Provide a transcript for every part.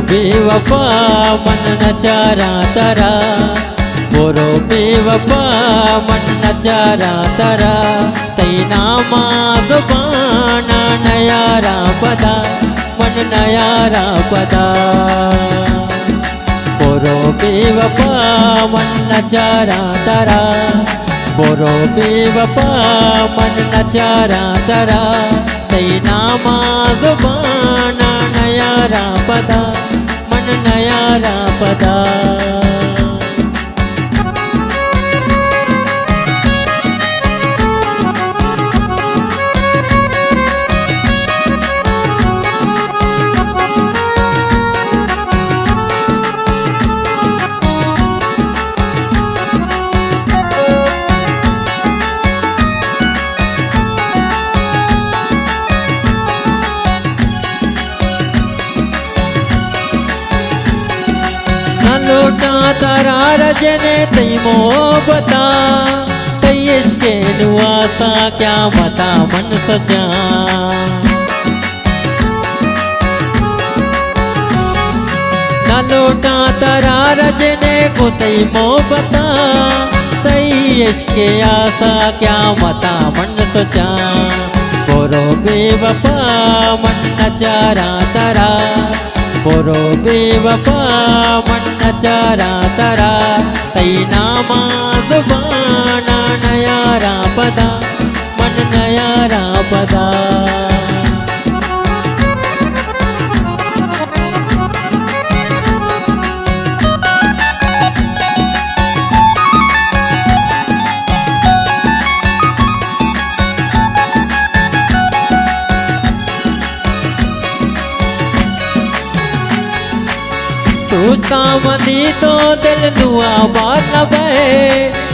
बेवफा मन नचारा तरा, बोरो बेवफा मन नचारा तरा, तैना जुबाना नयारा पदा, मन नयारा पदा। बोरो बेवफा मन नचारा तरा, बोरो बेवफा मन नचारा तरा, तैना जुबाना नयारा पदा, मन नयारा पदा। लोटा तारा रजने तई मोहब्बता, तई इश्के नुआसा क्या मता मन सचा। ना लोटा तारा रजने को तई मोहब्बता, तई इश्के आसा क्या मता मन सचा। बोरो बेवफा मन नचारा तरा, बोरो बेवफा मन नचारा तरा, तैना जुबाना नयारा पदा, मन नयारा पदा। तू मदी तो दिल दुआ बात न बे,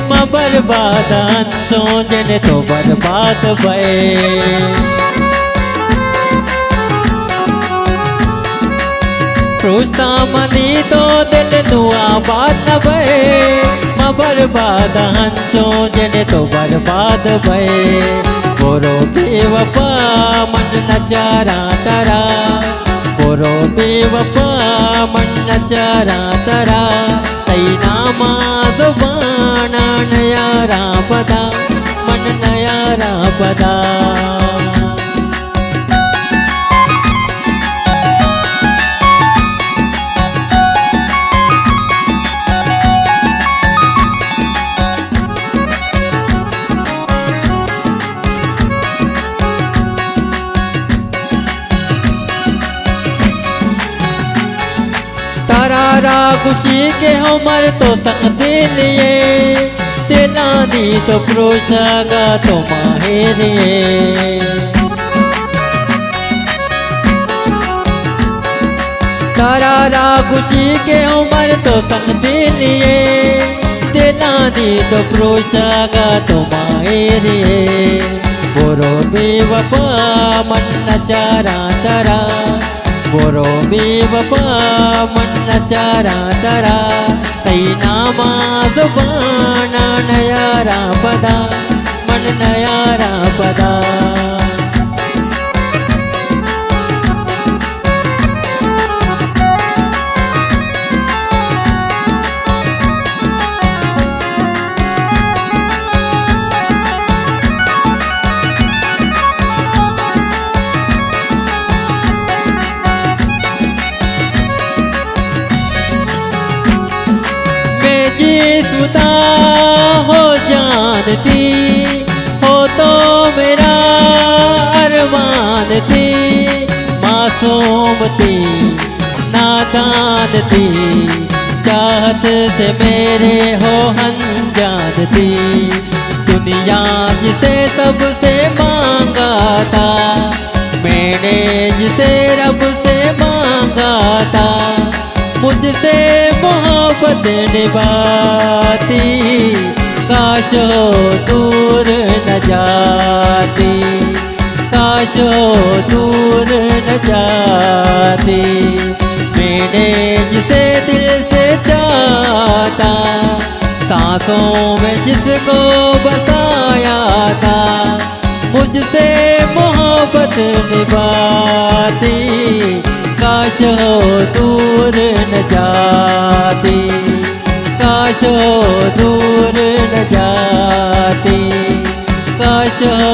मां बर्बाद अंचो जने तो बर्बाद बे। रोस्ता मदी तो दिल दुआ बात न बे, मां बर्बाद अंचो जने तो बर्बाद बे। बोरो बेवफा मन नचारा तरा, बोरो बेवफा मन नचारा तरा, तैना जुबाना नयारा पदा, मन नयारा पदा। तारा खुशी के हमर तो संग दिलिए, तेना दी तो प्रोशागा तो माहिरिए। तारा खुशी के हमर तो संग दिलिए, तेना दी तो प्रोशागा तो माहिरिए। बोरो बेवफा मन नचारा तरा, बोरो बेवफा मन नचारा तरा, तैना जुबाना नयारा पदा, मन नयारा पदा। जिस्मता हो जानती, हो तो मेरा अरमान थी। मासूम थी नादान थी, चाहत से मेरे हो अनजान थी। दुनिया जिसे सबसे मांगा था, मैंने जिसे रब से मांगा था। मुझसे मोहब्बत निभाती, काश हो दूर न जाती, काश हो दूर न जाती। मैंने जिसे दिल से चाहा, सांसों में जिसको बसाया था, मुझसे मोहब्बत निभाती, काश हो दूर न जाती, काश हो दूर न जाती, काश हो